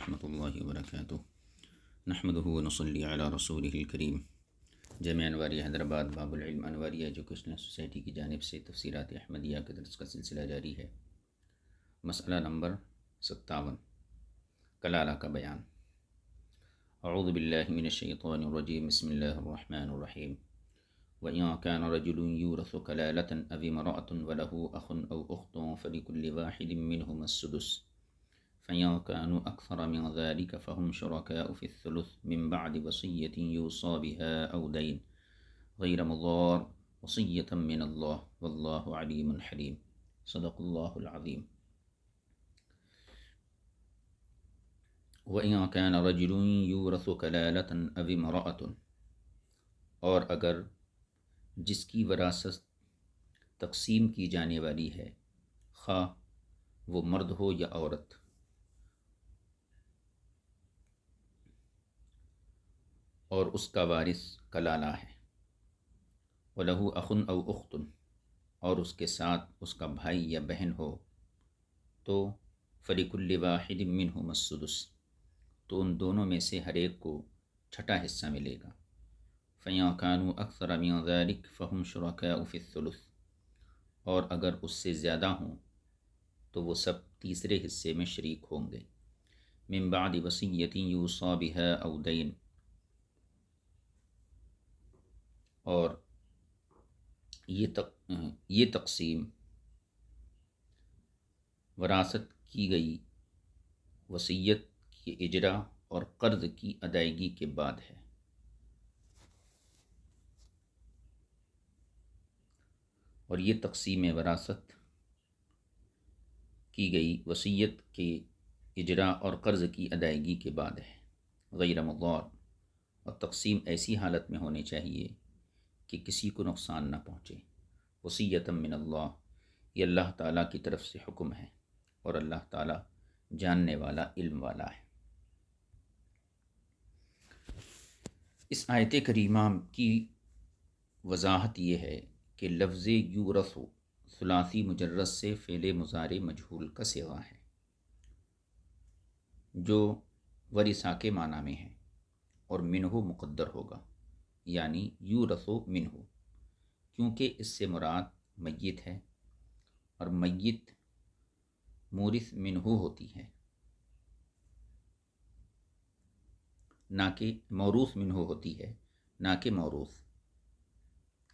ورحمۃ اللہ وبرکاتہ نحمدہ ونصلی علی رسولہ الکریم۔ جامعہ انواریہ حیدرآباد باب العلم انواریہ ایجوکیشنل سوسائٹی کی جانب سے تفسیرات احمدیہ کے درس کا سلسلہ جاری ہے۔ مسئلہ نمبر 57، کلالہ کا بیان۔ اعوذ باللہ من الشیطان الرجیم، بسم اللہ الرحمن الرحیم۔ وَإِن كَانَ رَجُلٌ يُورَثُ كَلَالَةً أَوِ امْرَأَةٌ وَلَهُ أَخٌ أَوْ أُخْتٌ فَلِكُلِّ وَاحِدٍ مِّنْهُمَا السُّدُسُ فَإِن كَانُوا أَكْثَرَ مِنْ ذَلِكَ فَهُمْ شُرَكَاءُ فِي الثُّلُثِ مِنْ بَعْدِ وَصِيَّةٍ يُوصَى بِهَا أَوْ دَيْنٍ غَيْرَ مُضَارٍّ وَصِيَّةً مِّنَ اللَّهِ وَاللَّهُ عَلِيمٌ حَلِيمٌ۔ صدق اللہ العظیم۔ وَإِن كَانَ رَجُلٌ يُورَثُ كَلَالَةً أَوِ امْرَأَةٌ، اور اگر جس کی وراثت تقسیم کی جانے والی ہے، خواہ وہ مرد ہو یا عورت، اور اس کا وارث کلالہ ہے، وَلَهُ أَخٌ أَوْ أُخْتٌ، اور اس کے ساتھ اس کا بھائی یا بہن ہو، تو فَلِكُلِّ وَاحِدٍ مِّنْهُمَا السُّدُسُ، تو ان دونوں میں سے ہر ایک کو چھٹا حصہ ملے گا۔ فَإِن كَانُوا أَكْثَرَ مِنْ ذَلِكَ فَهُمْ شُرَكَاءُ فِي الثُّلُثِ، اور اگر اس سے زیادہ ہوں تو وہ سب تیسرے حصے میں شریک ہوں گے۔ من بعد وصیۃ یوصی بها أو دین، اور یہ تقسیم وراثت کی گئی وصیت کے اجرا اور قرض کی ادائیگی کے بعد ہے۔ اور یہ تقسیم وراثت کی گئی وصیت کے اجرا اور قرض کی ادائیگی کے بعد ہے، غیر مضار، اور تقسیم ایسی حالت میں ہونی چاہیے کہ کسی کو نقصان نہ پہنچے۔ وصیۃ من اللہ، یہ اللہ تعالیٰ کی طرف سے حکم ہے، اور اللہ تعالیٰ جاننے والا، علم والا ہے۔ اس آیت کریمہ کی وضاحت یہ ہے کہ لفظ یورث ثلاثی مجرد سے فعل مضارع مجہول کا صیغہ ہے، جو ورثہ کے معنی میں ہے، اور منہ مقدر ہوگا، یعنی یورث منہ، کیونکہ اس سے مراد میت ہے، اور میت مورث منہ ہوتی ہے، نہ کہ موروث منہ ہوتی ہے، نہ کہ موروث،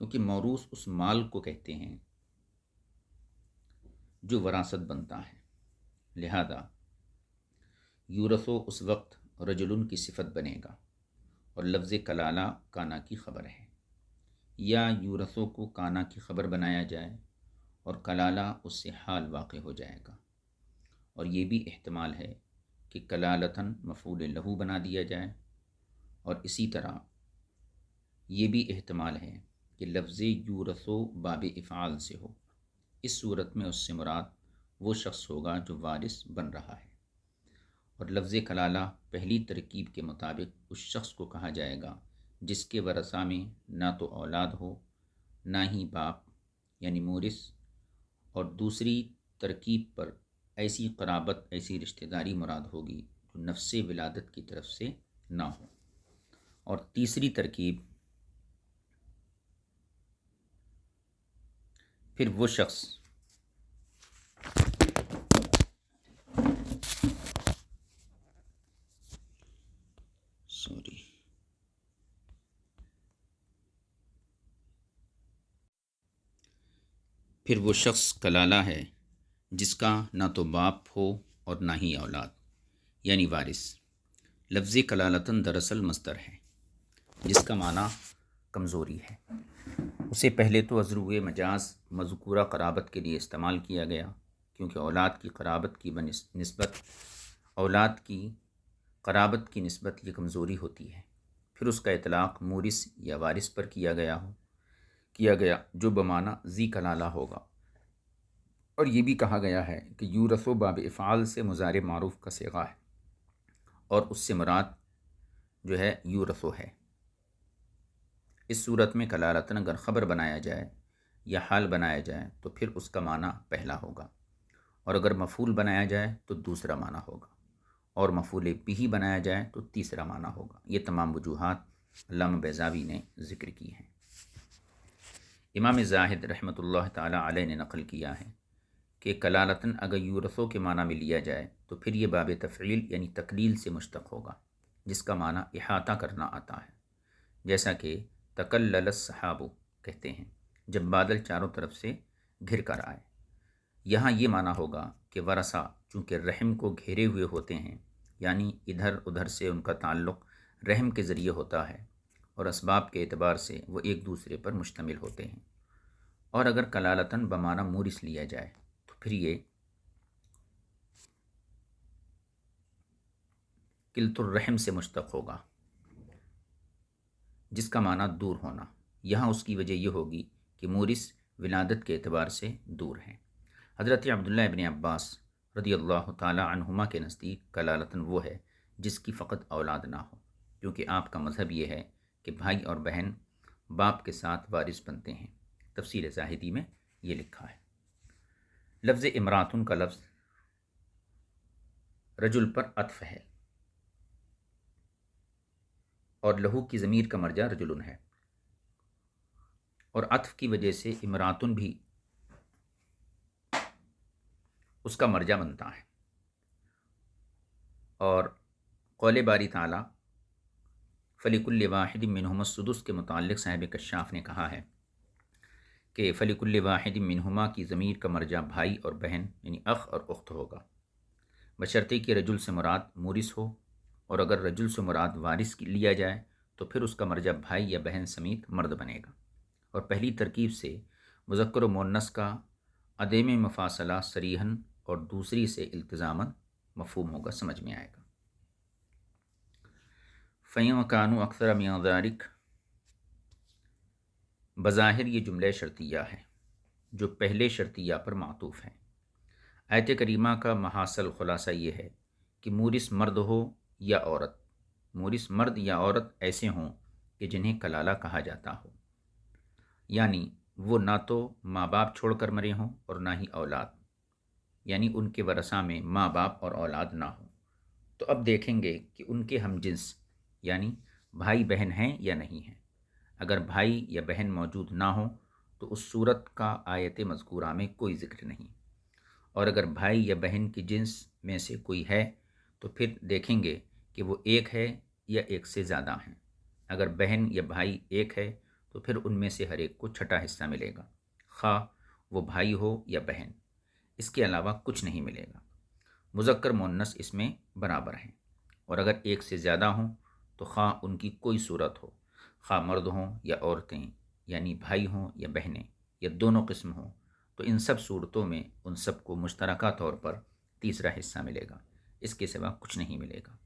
کیونکہ موروث اس مال کو کہتے ہیں جو وراثت بنتا ہے۔ لہذا یورثو اس وقت رجلن کی صفت بنے گا، اور لفظ کلالہ کانا کی خبر ہے، یا یورثو کو کانا کی خبر بنایا جائے اور کلالہ اس سے حال واقع ہو جائے گا، اور یہ بھی احتمال ہے کہ کلالتاً مفعول لہو بنا دیا جائے، اور اسی طرح یہ بھی احتمال ہے کہ لفظ یورثو باب افعال سے ہو۔ اس صورت میں اس سے مراد وہ شخص ہوگا جو وارث بن رہا ہے، اور لفظ کلالہ پہلی ترکیب کے مطابق اس شخص کو کہا جائے گا جس کے ورثہ میں نہ تو اولاد ہو، نہ ہی باپ یعنی مورث، اور دوسری ترکیب پر ایسی قرابت، ایسی رشتہ داری مراد ہوگی جو نفس ولادت کی طرف سے نہ ہو، اور تیسری ترکیب پھر وہ شخص کلالہ ہے جس کا نہ تو باپ ہو اور نہ ہی اولاد، یعنی وارث۔ لفظ کلالتاً دراصل مصدر ہے جس کا معنی کمزوری ہے۔ اسے پہلے تو از روئے مجاز مذکورہ قرابت کے لیے استعمال کیا گیا، کیونکہ اولاد کی قرابت کی نسبت یہ کمزوری ہوتی ہے۔ پھر اس کا اطلاق مورث یا وارث پر کیا گیا جو بمعنی ذی کلالہ ہوگا، اور یہ بھی کہا گیا ہے کہ یورثو باب افعال سے مضارع معروف کا صیغہ ہے، اور اس سے مراد جو ہے یورثو ہے۔ اس صورت میں کلالتاً اگر خبر بنایا جائے یا حال بنایا جائے تو پھر اس کا معنی پہلا ہوگا، اور اگر مفعول بنایا جائے تو دوسرا معنی ہوگا، اور مفعول بھی بنایا جائے تو تیسرا معنی ہوگا۔ یہ تمام وجوہات علامہ بیضاوی نے ذکر کی ہیں۔ امام زاہد رحمۃ اللہ تعالی علیہ نے نقل کیا ہے کہ کلالتاً اگر یورثو کے معنی میں لیا جائے تو پھر یہ باب تفعیل یعنی تقلیل سے مشتق ہوگا، جس کا معنی احاطہ کرنا آتا ہے، جیسا کہ تکلل السحاب کہتے ہیں جب بادل چاروں طرف سے گھر کر آئے۔ یہاں یہ معنی ہوگا کہ ورثہ چونکہ رحم کو گھیرے ہوئے ہوتے ہیں، یعنی ادھر ادھر سے ان کا تعلق رحم کے ذریعے ہوتا ہے اور اسباب کے اعتبار سے وہ ایک دوسرے پر مشتمل ہوتے ہیں۔ اور اگر کلالتاً بمعنی مورث لیا جائے تو پھر یہ قلت الرحم سے مشتق ہوگا، جس کا معنی دور ہونا۔ یہاں اس کی وجہ یہ ہوگی کہ مورث ولادت کے اعتبار سے دور ہیں۔ حضرت عبداللہ ابن عباس رضی اللہ تعالی عنہما کے نزدیک کلالتاً وہ ہے جس کی فقط اولاد نہ ہو، کیونکہ آپ کا مذہب یہ ہے کہ بھائی اور بہن باپ کے ساتھ وارث بنتے ہیں۔ تفسیر زاہدی میں یہ لکھا ہے۔ لفظ امراتن کا لفظ رجل پر عطف ہے اور لہو کی ضمیر کا مرجع رجلن ہے، اور عطف کی وجہ سے امراتن بھی اس کا مرجع بنتا ہے۔ اور قول باری تعالی فلکل واحد منہما السدس کے متعلق صاحب کشاف نے کہا ہے کہ فلکل واحد منہما کی ضمیر کا مرجع بھائی اور بہن یعنی اخ اور اخت ہوگا، بشرطے کہ رجل سے مراد مورث ہو، اور اگر رجل سے مراد وارث لیا جائے تو پھر اس کا مرجع بھائی یا بہن سمیت مرد بنے گا۔ اور پہلی ترکیب سے مذکر و مؤنث کا عدم مفاصلہ صریحاً اور دوسری سے التزاماً مفہوم ہوگا، سمجھ میں آئے گا۔ فَإِن كَانُوا أَكْثَرَ مِن ذَلِكَ، بظاہر یہ جملہ شرطیہ ہے جو پہلے شرطیہ پر معطوف ہے۔ آیت کریمہ کا محاصل خلاصہ یہ ہے کہ مورث مرد ہو یا عورت، مورث مرد یا عورت ایسے ہوں کہ جنہیں کلالہ کہا جاتا ہو، یعنی وہ نہ تو ماں باپ چھوڑ کر مرے ہوں اور نہ ہی اولاد، یعنی ان کے ورثہ میں ماں باپ اور اولاد نہ ہوں۔ تو اب دیکھیں گے کہ ان کے ہم جنس یعنی بھائی بہن ہیں یا نہیں ہیں۔ اگر بھائی یا بہن موجود نہ ہوں تو اس صورت کا آیت مذکورہ میں کوئی ذکر نہیں، اور اگر بھائی یا بہن کی جنس میں سے کوئی ہے تو پھر دیکھیں گے کہ وہ ایک ہے یا ایک سے زیادہ ہیں۔ اگر بہن یا بھائی ایک ہے تو پھر ان میں سے ہر ایک کو چھٹا حصہ ملے گا، خواہ وہ بھائی ہو یا بہن، اس کے علاوہ کچھ نہیں ملے گا۔ مذکر مؤنث اس میں برابر ہیں، اور اگر ایک سے زیادہ ہوں تو خواہ ان کی کوئی صورت ہو، خواہ مرد ہوں یا عورتیں، یعنی بھائی ہوں یا بہنیں یا دونوں قسم ہوں، تو ان سب صورتوں میں ان سب کو مشترکہ طور پر تیسرا حصہ ملے گا، اس کے سوا کچھ نہیں ملے گا۔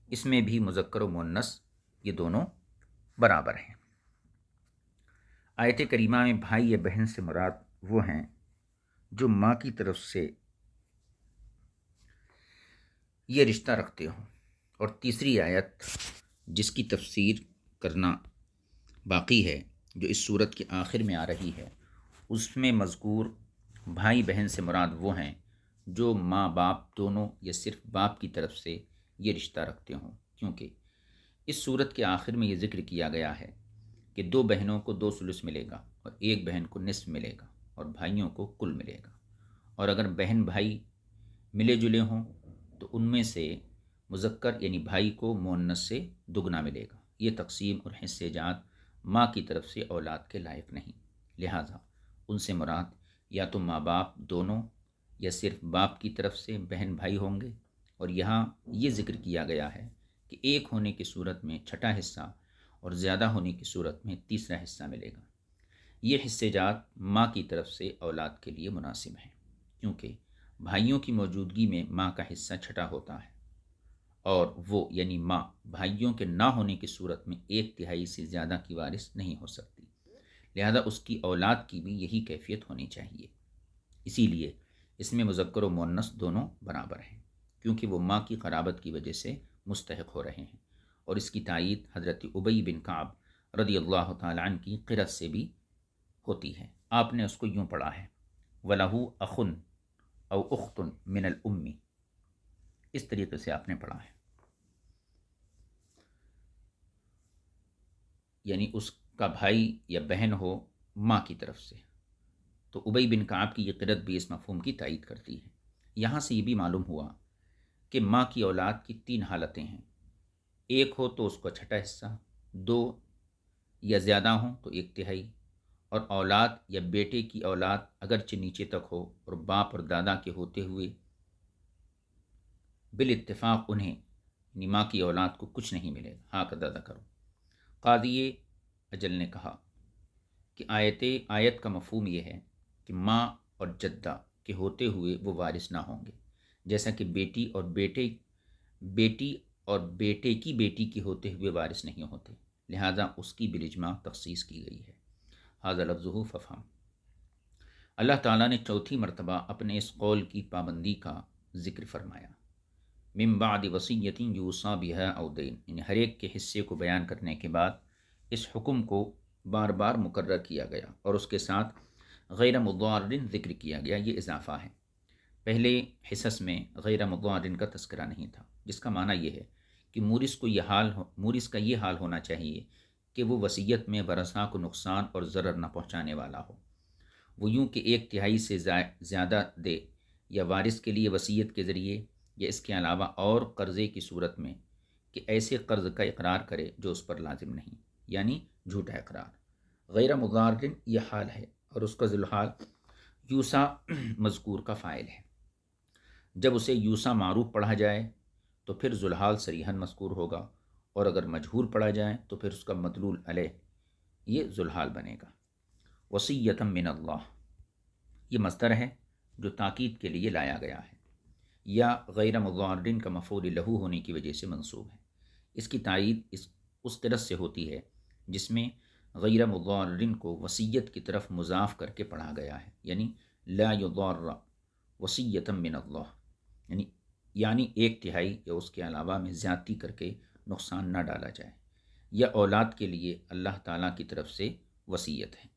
اس میں بھی مذکر و مؤنث یہ دونوں برابر ہیں۔ آیت کریمہ میں بھائی یا بہن سے مراد وہ ہیں جو ماں کی طرف سے یہ رشتہ رکھتے ہوں، اور تیسری آیت جس کی تفسیر کرنا باقی ہے جو اس صورت کے آخر میں آ رہی ہے، اس میں مذکور بھائی بہن سے مراد وہ ہیں جو ماں باپ دونوں یا صرف باپ کی طرف سے یہ رشتہ رکھتے ہوں، کیونکہ اس صورت کے آخر میں یہ ذکر کیا گیا ہے کہ 2 بہنوں کو 2 ثلث ملے گا اور 1 بہن کو نصف ملے گا اور بھائیوں کو کل ملے گا، اور اگر بہن بھائی ملے جلے ہوں تو ان میں سے مذکر یعنی بھائی کو مؤنث سے دگنا ملے گا۔ یہ تقسیم اور حصے جات ماں کی طرف سے اولاد کے لائق نہیں، لہٰذا ان سے مراد یا تو ماں باپ دونوں یا صرف باپ کی طرف سے بہن بھائی ہوں گے، اور یہاں یہ ذکر کیا گیا ہے کہ ایک ہونے کی صورت میں چھٹا حصہ اور زیادہ ہونے کی صورت میں تیسرا حصہ ملے گا۔ یہ حصے جات ماں کی طرف سے اولاد کے لیے مناسب ہیں، کیونکہ بھائیوں کی موجودگی میں ماں کا حصہ چھٹا ہوتا ہے، اور وہ یعنی ماں بھائیوں کے نہ ہونے کی صورت میں 1/3 سے زیادہ کی وارث نہیں ہو سکتی، لہذا اس کی اولاد کی بھی یہی کیفیت ہونی چاہیے۔ اسی لیے اس میں مذکر و مؤنث دونوں برابر ہیں، کیونکہ وہ ماں کی قرابت کی وجہ سے مستحق ہو رہے ہیں، اور اس کی تائید حضرت ابی بن کعب رضی اللہ تعالیٰ عنہ کی قرأت سے بھی ہوتی ہے۔ آپ نے اس کو یوں پڑھا ہے وَلَهُ أَخٌ أَوْ أُخْتٌ مِّنَ الْأُمِّ، اس طریقے سے آپ نے پڑھا ہے، یعنی اس کا بھائی یا بہن ہو ماں کی طرف سے، تو ابی بن کعب کی یہ قرأت بھی اس مفہوم کی تائید کرتی ہے۔ یہاں سے یہ بھی معلوم ہوا کہ ماں کی اولاد کی 3 حالتیں ہیں، ایک ہو تو اس کو چھٹا حصہ، 2 یا زیادہ ہوں تو 1/3، اور اولاد یا بیٹے کی اولاد اگرچہ نیچے تک ہو اور باپ اور دادا کے ہوتے ہوئے بالاتفاق انہیں یعنی ماں کی اولاد کو کچھ نہیں ملے گا۔ ہاں کا دادا کرو۔ قاضی اجل نے کہا کہ آیت کا مفہوم یہ ہے کہ ماں اور جدہ کے ہوتے ہوئے وہ وارث نہ ہوں گے، جیسا کہ بیٹی اور بیٹے کی بیٹی کے ہوتے ہوئے وارث نہیں ہوتے، لہذا اس کی بالاجماع تخصیص کی گئی ہے۔ ھذا لفظہ ففہم۔ اللہ تعالیٰ نے چوتھی مرتبہ اپنے اس قول کی پابندی کا ذکر فرمایا، من بعد وصیۃ یوصی بہا او دین، یعنی ہر ایک کے حصے کو بیان کرنے کے بعد اس حکم کو بار بار مکرر کیا گیا اور اس کے ساتھ غیر مضار ذکر کیا گیا۔ یہ اضافہ ہے، پہلے حصص میں غیر مضار کا تذکرہ نہیں تھا، جس کا معنی یہ ہے کہ مورث کا یہ حال ہونا چاہیے کہ وہ وصیت میں ورثاء کو نقصان اور ضرر نہ پہنچانے والا ہو، وہ یوں کہ 1/3 سے زیادہ دے، یا وارث کے لیے وصیت کے ذریعے یا اس کے علاوہ اور قرضے کی صورت میں کہ ایسے قرض کا اقرار کرے جو اس پر لازم نہیں، یعنی جھوٹا اقرار۔ غیر مضار یہ حال ہے اور اس کا ذوالحال یوسا مذکور کا فاعل ہے۔ جب اسے یوسا معروف پڑھا جائے تو پھر ذوالحال صریحاً مذکور ہوگا، اور اگر مجہول پڑھا جائے تو پھر اس کا مدلول علیہ یہ ذوالحال بنے گا۔ وصیۃ من اللہ یہ مصدر ہے جو تاکید کے لیے لایا گیا ہے، یا غیر مضار کا مفعول لہو ہونے کی وجہ سے منصوب ہے۔ اس کی تائید اس قرأت سے ہوتی ہے جس میں غیر مضار کو وصیت کی طرف مضاف کر کے پڑھا گیا ہے، یعنی لا یضار وصیۃ من اللہ، یعنی 1/3 یا اس کے علاوہ میں زیادتی کر کے نقصان نہ ڈالا جائے، یا اولاد کے لیے اللہ تعالیٰ کی طرف سے وصیت ہے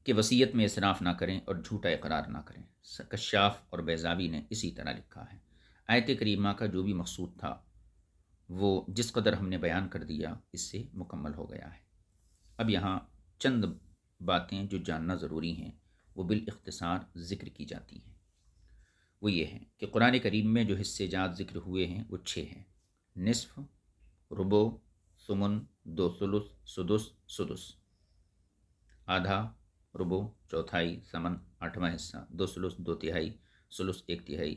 کہ وصیت میں اسراف نہ کریں اور جھوٹا اقرار نہ کریں۔ کشاف اور بیضاوی نے اسی طرح لکھا ہے۔ آیت کریمہ کا جو بھی مقصود تھا وہ جس قدر ہم نے بیان کر دیا اس سے مکمل ہو گیا ہے۔ اب یہاں چند باتیں جو جاننا ضروری ہیں وہ بالاختصار ذکر کی جاتی ہیں۔ وہ یہ ہے کہ قرآن کریم میں جو حصے جات ذکر ہوئے ہیں وہ 6 ہیں: نصف، ربع، ثمن، 2 ثلث، سدس، آدھا، ربع، چوتھائی، ثمن، 8واں حصہ، 2 ثلث، 2/3، ثلث 1/3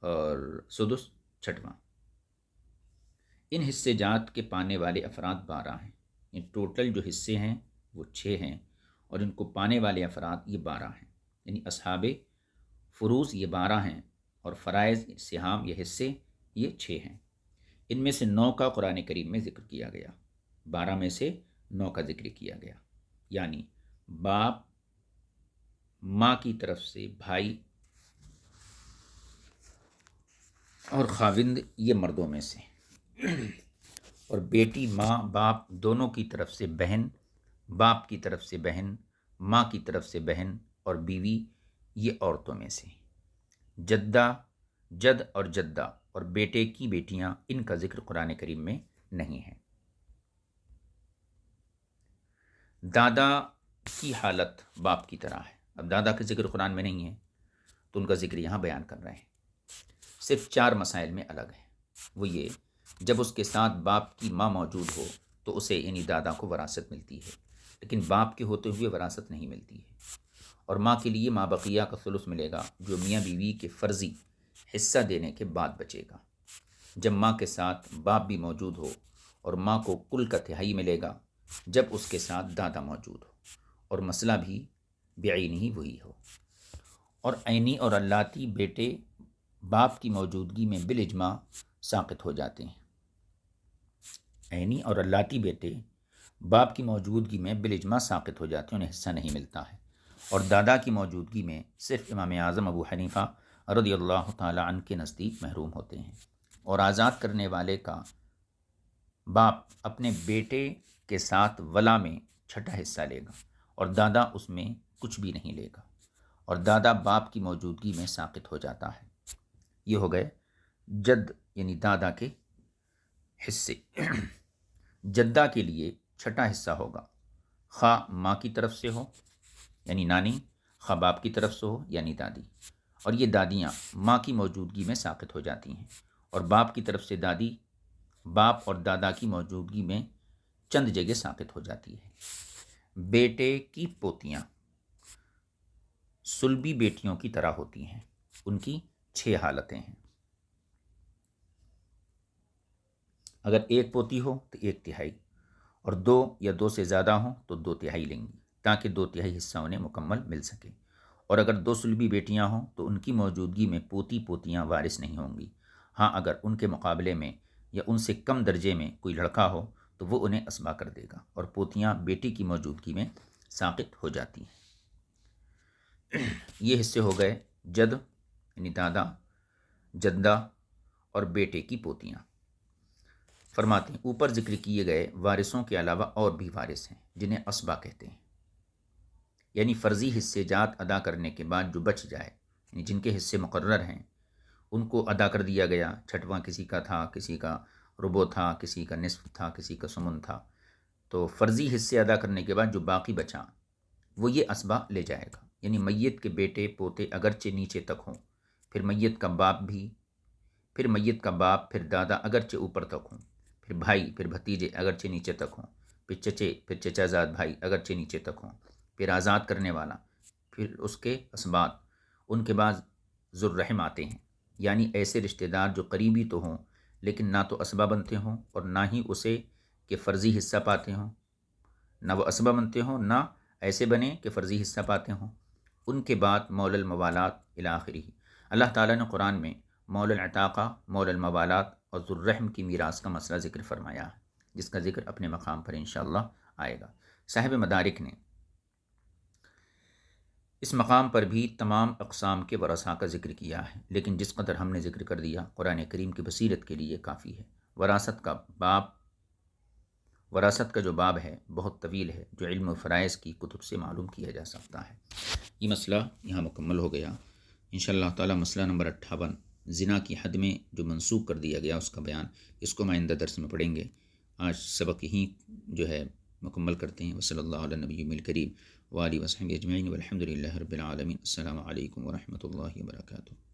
اور سدس 6واں۔ ان حصے جات کے پانے والے افراد 12 ہیں، ان ٹوٹل جو حصے ہیں وہ 6 ہیں، اور ان کو پانے والے افراد یہ 12 ہیں، یعنی اصحاب فروض یہ 12 ہیں، اور فرائض سہام یہ حصے یہ 6 ہیں۔ ان میں سے 9 کا قرآن کریم میں ذکر کیا گیا، 12 میں سے 9 کا ذکر کیا گیا، یعنی باپ، ماں کی طرف سے بھائی اور خاوند یہ مردوں میں سے، اور بیٹی ماں باپ دونوں کی طرف سے بہن، باپ کی طرف سے بہن، ماں کی طرف سے بہن اور بیوی یہ عورتوں میں سے، جدہ، جد اور جدہ اور بیٹے کی بیٹیاں ان کا ذکر قرآن کریم میں نہیں ہے۔ دادا کی حالت باپ کی طرح ہے، اب دادا کا ذکر قرآن میں نہیں ہے تو ان کا ذکر یہاں بیان کر رہے ہیں۔ صرف 4 مسائل میں الگ ہے، وہ یہ: جب اس کے ساتھ باپ کی ماں موجود ہو تو اسے یعنی دادا کو وراثت ملتی ہے، لیکن باپ کے ہوتے ہوئے وراثت نہیں ملتی ہے، اور ماں کے لیے ماں بقیہ کا ثلث ملے گا جو میاں بیوی کے فرضی حصہ دینے کے بعد بچے گا۔ جب ماں کے ساتھ باپ بھی موجود ہو اور ماں کو کل کا 1/3 ملے گا جب اس کے ساتھ دادا موجود ہو اور مسئلہ بھی بعینہ ہی وہی ہو، اور عینی اور اللاتی بیٹے باپ کی موجودگی میں بالاجماع ساقط ہو جاتے ہیں۔ عینی اور اللاتی بیٹے باپ کی موجودگی میں بالاجماع ساقط ہو جاتے ہیں، انہیں حصہ نہیں ملتا ہے، اور دادا کی موجودگی میں صرف امام اعظم ابو حنیفہ رضی اللہ تعالی عنہ کے نزدیک محروم ہوتے ہیں، اور آزاد کرنے والے کا باپ اپنے بیٹے کے ساتھ ولا میں 6واں حصہ لے گا، اور دادا اس میں کچھ بھی نہیں لے گا، اور دادا باپ کی موجودگی میں ساقط ہو جاتا ہے۔ یہ ہو گئے جد یعنی دادا کے حصے۔ جدہ کے لیے چھٹا حصہ ہوگا، خواہ ماں کی طرف سے ہو یعنی نانی، خواہ باپ کی طرف سے ہو یعنی دادی، اور یہ دادیاں ماں کی موجودگی میں ساقط ہو جاتی ہیں، اور باپ کی طرف سے دادی باپ اور دادا کی موجودگی میں چند جگہ ساقط ہو جاتی ہے۔ بیٹے کی پوتیاں سلبی بیٹیوں کی طرح ہوتی ہیں، ان کی 6 حالتیں ہیں۔ اگر ایک پوتی ہو تو 1/3، اور 2 یا 2 سے زیادہ ہوں تو 2/3 لیں گی، تاکہ 2/3 حصہ انہیں مکمل مل سکے۔ اور اگر 2 سلبی بیٹیاں ہوں تو ان کی موجودگی میں پوتی پوتیاں وارث نہیں ہوں گی۔ ہاں اگر ان کے مقابلے میں یا ان سے کم درجے میں کوئی لڑکا ہو تو وہ انہیں اسبا کر دے گا، اور پوتیاں بیٹی کی موجودگی میں ساقط ہو جاتی ہیں۔ یہ حصے ہو گئے جد یعنی دادا، جدہ اور بیٹے کی پوتیاں۔ فرماتے ہیں اوپر ذکر کیے گئے وارثوں کے علاوہ اور بھی وارث ہیں جنہیں اسبا کہتے ہیں، یعنی فرضی حصے جات ادا کرنے کے بعد جو بچ جائے، یعنی جن کے حصے مقرر ہیں ان کو ادا کر دیا گیا، چھٹواں کسی کا تھا، کسی کا ربع تھا، کسی کا نصف تھا، کسی کا سمن تھا، تو فرضی حصے ادا کرنے کے بعد جو باقی بچا وہ یہ اسبا لے جائے گا، یعنی میت کے بیٹے پوتے اگرچہ نیچے تک ہوں، پھر میت کا باپ بھی، پھر میت کا باپ، پھر دادا اگرچہ اوپر تک ہوں، پھر بھائی، پھر بھتیجے اگرچہ نیچے تک ہوں، پھر چچے، پھر چچا زاد بھائی اگرچہ نیچے تک ہوں، پھر آزاد کرنے والا، پھر اس کے اسباط، ان کے بعد ذو الرحم آتے ہیں، یعنی ایسے رشتہ دار جو قریبی تو ہوں لیکن نہ تو اسبا بنتے ہوں اور نہ ہی اسے کہ فرضی حصہ پاتے ہوں، نہ وہ اسبا بنتے ہوں نہ ایسے بنے کہ فرضی حصہ پاتے ہوں۔ ان کے بعد مول الموالات الی آخرہ۔ اللہ تعالیٰ نے قرآن میں مول العتاقہ، مول الموالات اور ذو الرحم کی میراث کا مسئلہ ذکر فرمایا ہے، جس کا ذکر اپنے مقام پر انشاءاللہ آئے گا۔ صاحب مدارک نے اس مقام پر بھی تمام اقسام کے ورثاء کا ذکر کیا ہے، لیکن جس قدر ہم نے ذکر کر دیا قرآن کریم کی بصیرت کے لیے کافی ہے۔ وراثت کا جو باب ہے بہت طویل ہے، جو علم و فرائض کی کتب سے معلوم کیا جا سکتا ہے۔ یہ مسئلہ یہاں مکمل ہو گیا۔ انشاءاللہ تعالی مسئلہ نمبر 58 زنا کی حد میں جو منسوخ کر دیا گیا اس کا بیان، اس کو آئندہ درس میں پڑھیں گے۔ آج سبق یہیں جو ہے مکمل کرتے ہیں۔ وصلی اللہ علی نبی الکریم وآلہ وصحبہ اجمعین والحمد للہ رب العالمین۔ السلام علیکم ورحمۃ اللہ وبرکاتہ۔